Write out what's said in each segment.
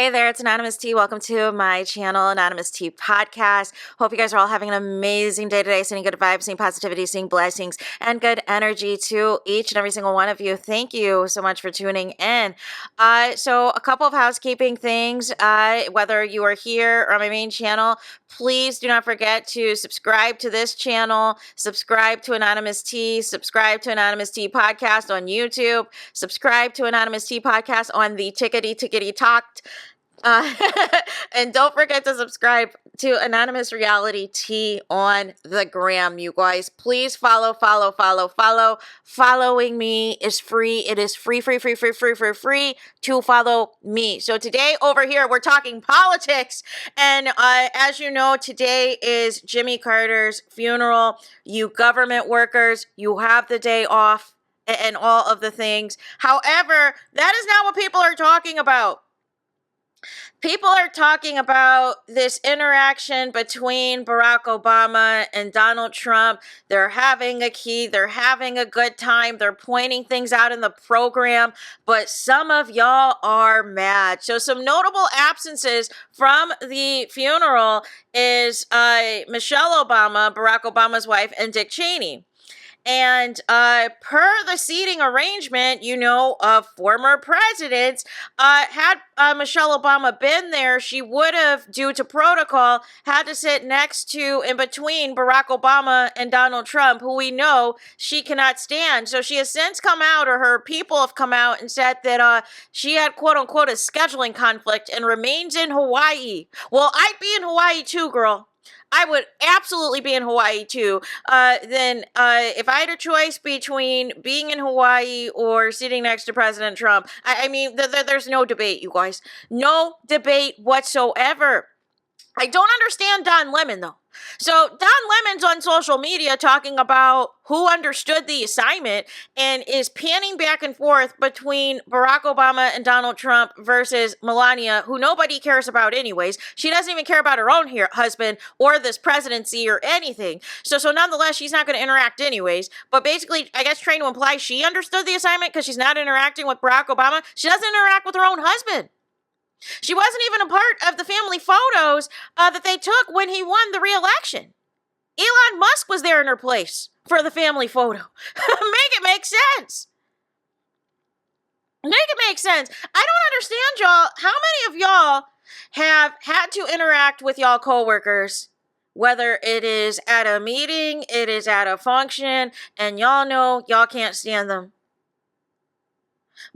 Hey there, it's Anonymous T. Welcome to my channel, Anonymous T Podcast. Hope you guys are all having an amazing day today, sending good vibes, seeing positivity, seeing blessings, and good energy to each and every single one of you. Thank you so much for tuning in. So a couple of housekeeping things, whether you are here or on my main channel, please do not forget to subscribe to this channel, subscribe to Anonymous T, subscribe to Anonymous T Podcast on YouTube, subscribe to Anonymous T Podcast on the Tickety Talked. Uh, and don't forget to subscribe to Anonymous Reality T on the gram, you guys. Please follow. Following me is free. It is free to follow me. So today over here, we're talking politics. And as you know, today is Jimmy Carter's funeral. You government workers, you have the day off and all of the things. However, that is not what people are talking about. People are talking about this interaction between Barack Obama and Donald Trump. They're having a key. They're having a good time. They're pointing things out in the program. But some of y'all are mad. So some notable absences from the funeral is Michelle Obama, Barack Obama's wife, and Dick Cheney. And per the seating arrangement, you know, of former presidents, had Michelle Obama been there, she would have, due to protocol, had to sit next to, in between Barack Obama and Donald Trump, who we know she cannot stand. So she has since come out, or her people have come out and said that she had, quote unquote, a scheduling conflict and remains in Hawaii. Well, I'd be in Hawaii too, girl. I would absolutely be in Hawaii too. Then if I had a choice between being in Hawaii or sitting next to President Trump, I mean, there's no debate, you guys. No debate whatsoever. I don't understand Don Lemon, though. So Don Lemon's on social media talking about who understood the assignment and is panning back and forth between Barack Obama and Donald Trump versus Melania, who nobody cares about anyways. She doesn't even care about her own husband or this presidency or anything. So nonetheless, she's not going to interact anyways. But basically, I guess trying to imply she understood the assignment because she's not interacting with Barack Obama. She doesn't interact with her own husband. She wasn't even a part of the family photos that they took when he won the re-election. Elon Musk was there in her place for the family photo. Make it make sense. Make it make sense. I don't understand, y'all. How many of y'all have had to interact with y'all coworkers, whether it is at a meeting, it is at a function, and y'all know y'all can't stand them?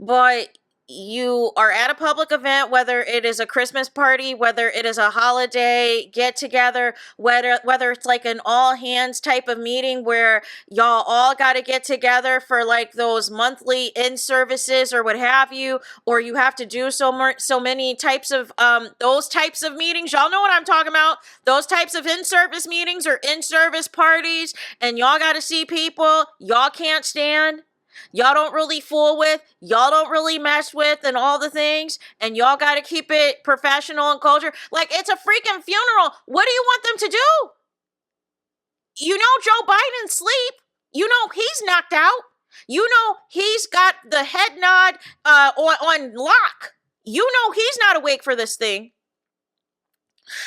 But you are at a public event, whether it is a Christmas party, whether it is a holiday get together, whether it's like an all hands type of meeting where y'all all got to get together for like those monthly in services or what have you, or you have to do so many types of those types of meetings. Y'all know what I'm talking about. Those types of in-service meetings or in-service parties, and y'all got to see people y'all can't stand, y'all don't really fool with, y'all don't really mess with, and all the things, and y'all got to keep it professional and culture. Like, it's a freaking funeral. What do you want them to do? You know Joe Biden's asleep. You know he's knocked out. You know he's got the head nod on lock. You know he's not awake for this thing.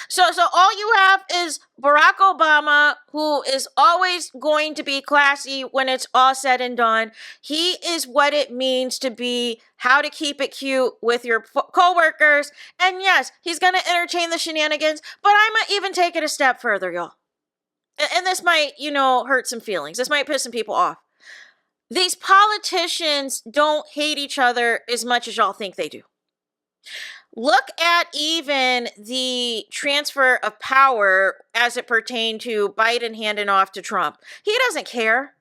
So all you have is Barack Obama, who is always going to be classy when it's all said and done. He is what it means to be, how to keep it cute with your coworkers. And yes, he's going to entertain the shenanigans, but I might even take it a step further, y'all. And this might, hurt some feelings. This might piss some people off. These politicians don't hate each other as much as y'all think they do. Look at even the transfer of power as it pertained to Biden handing off to Trump. He doesn't care.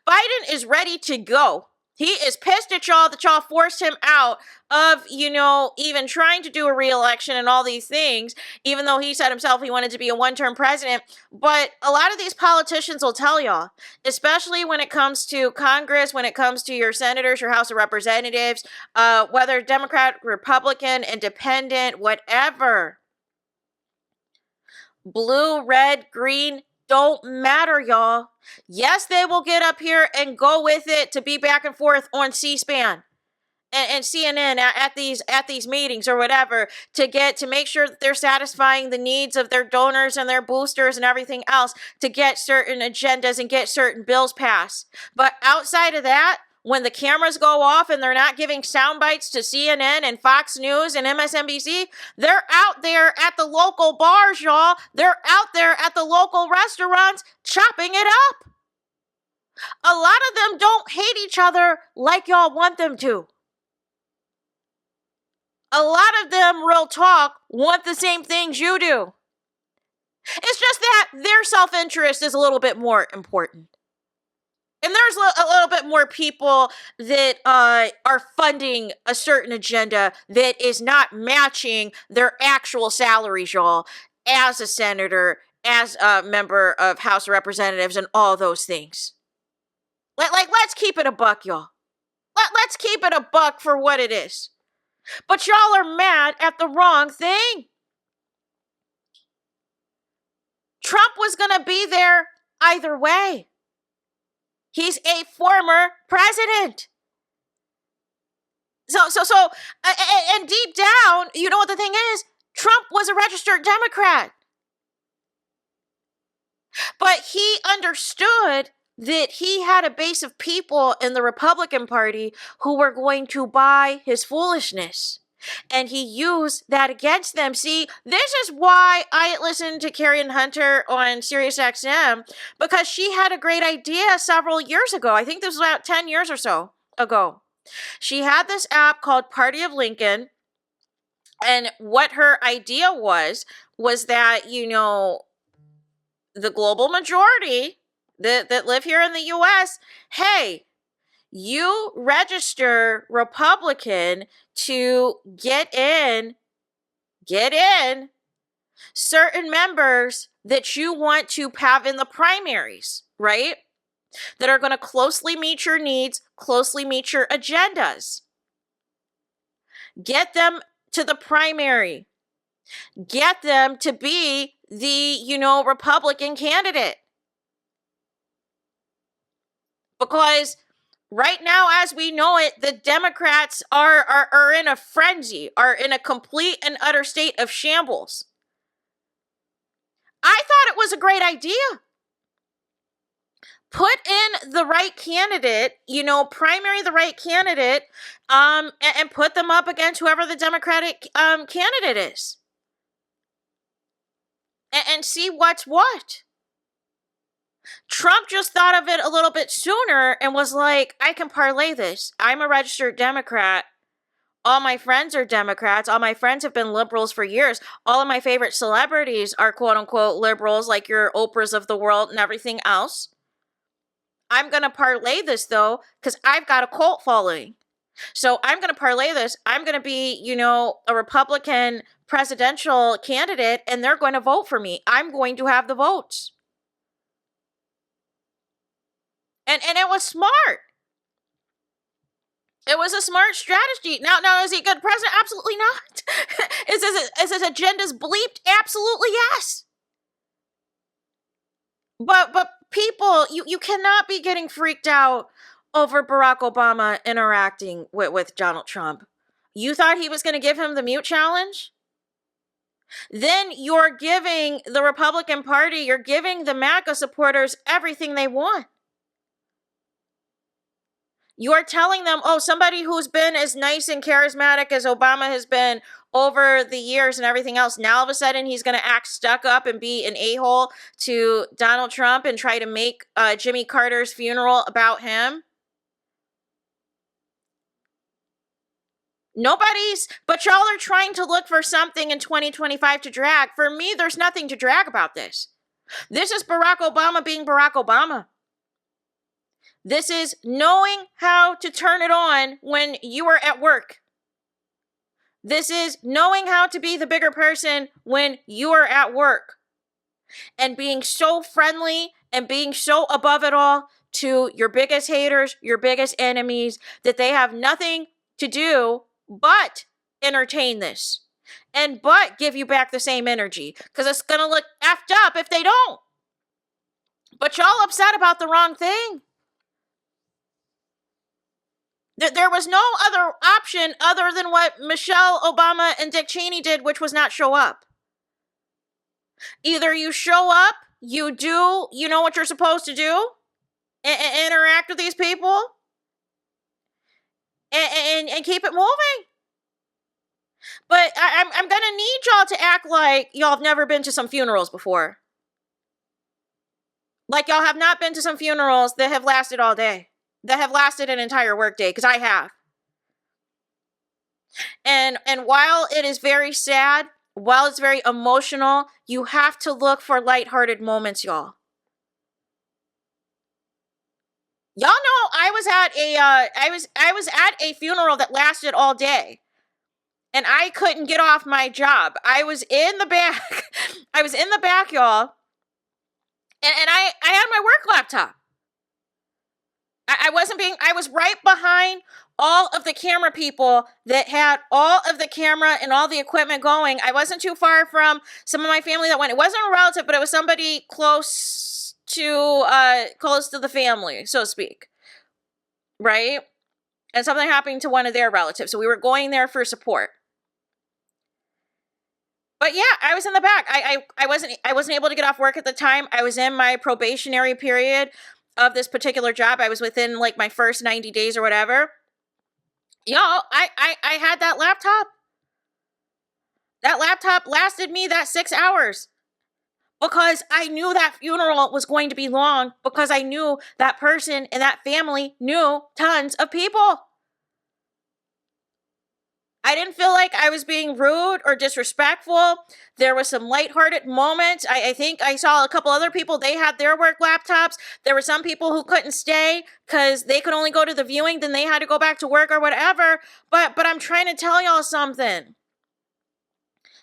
Biden is ready to go. He is pissed at y'all that y'all forced him out of, even trying to do a re-election and all these things, even though he said himself he wanted to be a one-term president. But a lot of these politicians will tell y'all, especially when it comes to Congress, when it comes to your senators, your House of Representatives, whether Democrat, Republican, Independent, whatever, blue, red, green, don't matter, y'all. Yes, they will get up here and go with it to be back and forth on C-SPAN. and CNN at these meetings or whatever to make sure that they're satisfying the needs of their donors and their boosters and everything else to get certain agendas and get certain bills passed. But outside of that, when the cameras go off and they're not giving sound bites to CNN and Fox News and MSNBC, they're out there at the local bars, y'all. They're out there at the local restaurants chopping it up. A lot of them don't hate each other like y'all want them to. A lot of them, real talk, want the same things you do. It's just that their self-interest is a little bit more important. And there's a little bit more people that are funding a certain agenda that is not matching their actual salaries, y'all, as a senator, as a member of House of Representatives, and all those things. Let's keep it a buck, y'all. Let's keep it a buck for what it is. But y'all are mad at the wrong thing. Trump was going to be there either way. He's a former president. So, and deep down, you know what the thing is? Trump was a registered Democrat. But he understood that he had a base of people in the Republican Party who were going to buy his foolishness. And he used that against them. See, this is why I listened to Carrie Hunter on SiriusXM, because she had a great idea several years ago. I think this was about 10 years or so ago. She had this app called Party of Lincoln. And what her idea was that, you know, the global majority that live here in the U.S., hey, you register Republican to get in certain members that you want to have in the primaries, right? That are going to closely meet your needs, closely meet your agendas. Get them to the primary. Get them to be the, you know, Republican candidate. Because right now, as we know it, the Democrats are in a frenzy, are in a complete and utter state of shambles. I thought it was a great idea. Put in the right candidate, you know, primary the right candidate, and put them up against whoever the Democratic candidate is. And see what's what. Trump just thought of it a little bit sooner and was like, I can parlay this. I'm a registered Democrat. All my friends are Democrats. All my friends have been liberals for years. All of my favorite celebrities are quote unquote liberals, like your Oprahs of the world and everything else. I'm going to parlay this though, because I've got a cult following. So I'm going to parlay this. I'm going to be, you know, a Republican presidential candidate, and they're going to vote for me. I'm going to have the votes. And it was smart. It was a smart strategy. Now, is he a good president? Absolutely not. Is his agendas bleeped? Absolutely yes. But people, you cannot be getting freaked out over Barack Obama interacting with Donald Trump. You thought he was going to give him the mute challenge? Then you're giving the Republican Party, you're giving the MAGA supporters everything they want. You're telling them, oh, somebody who's been as nice and charismatic as Obama has been over the years and everything else, now all of a sudden he's going to act stuck up and be an a-hole to Donald Trump and try to make Jimmy Carter's funeral about him? But y'all are trying to look for something in 2025 to drag. For me, there's nothing to drag about this. This is Barack Obama being Barack Obama. This is knowing how to turn it on when you are at work. This is knowing how to be the bigger person when you are at work. And being so friendly and being so above it all to your biggest haters, your biggest enemies, that they have nothing to do but entertain this. And but give you back the same energy. Because it's going to look effed up if they don't. But y'all upset about the wrong thing. There was no other option other than what Michelle Obama and Dick Cheney did, which was not show up. Either you show up, you do, you know what you're supposed to do, interact with these people, and keep it moving. But I'm gonna need y'all to act like y'all have never been to some funerals before. Like y'all have not been to some funerals that have lasted all day, that have lasted an entire workday, because I have. And while it is very sad, while it's very emotional, you have to look for lighthearted moments, y'all. Y'all know I was at a funeral that lasted all day. And I couldn't get off my job. I was in the back. I was in the back, y'all. And I had my work laptop. I was right behind all of the camera people that had all of the camera and all the equipment going. I wasn't too far from some of my family that went. It wasn't a relative, but it was somebody close to the family, so to speak. Right? And something happened to one of their relatives. So we were going there for support. But yeah, I was in the back. I wasn't able to get off work at the time. I was in my probationary period of this particular job. I was within like my first 90 days or whatever. Y'all, I had that laptop. That laptop lasted me that 6 hours. Because I knew that funeral was going to be long. Because I knew that person and that family knew tons of people. I didn't feel like I was being rude or disrespectful. There was some lighthearted moments. I think I saw a couple other people. They had their work laptops. There were some people who couldn't stay because they could only go to the viewing. Then they had to go back to work or whatever. But I'm trying to tell y'all something.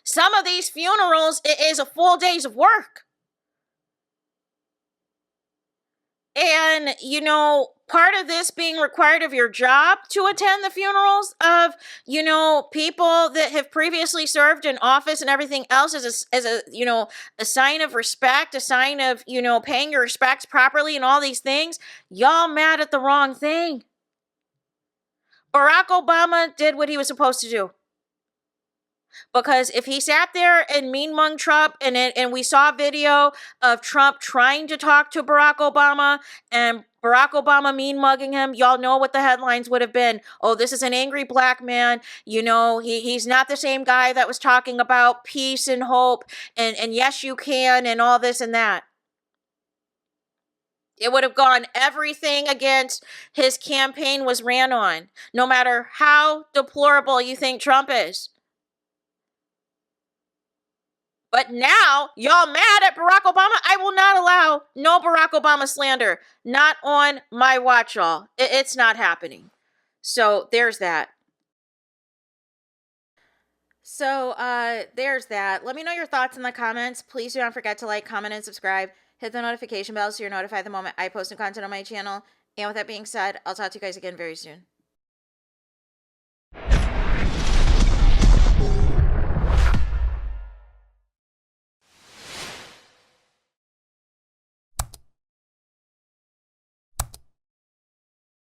Some of these funerals, it is a full days of work. And, you know, part of this being required of your job to attend the funerals of, you know, people that have previously served in office and everything else as a you know, a sign of respect, a sign of, you know, paying your respects properly and all these things. Y'all mad at the wrong thing. Barack Obama did what he was supposed to do. Because if he sat there and mean-mung Trump, and we saw a video of Trump trying to talk to Barack Obama, and Barack Obama mean-mugging him, y'all know what the headlines would have been. Oh, this is an angry black man. You know, he's not the same guy that was talking about peace and hope, and yes, you can, and all this and that. It would have gone everything against his campaign was ran on, no matter how deplorable you think Trump is. But now, y'all mad at Barack Obama? I will not allow no Barack Obama slander. Not on my watch, y'all. It's not happening. So, there's that. There's that. Let me know your thoughts in the comments. Please do not forget to like, comment, and subscribe. Hit the notification bell so you're notified the moment I post new content on my channel. And with that being said, I'll talk to you guys again very soon.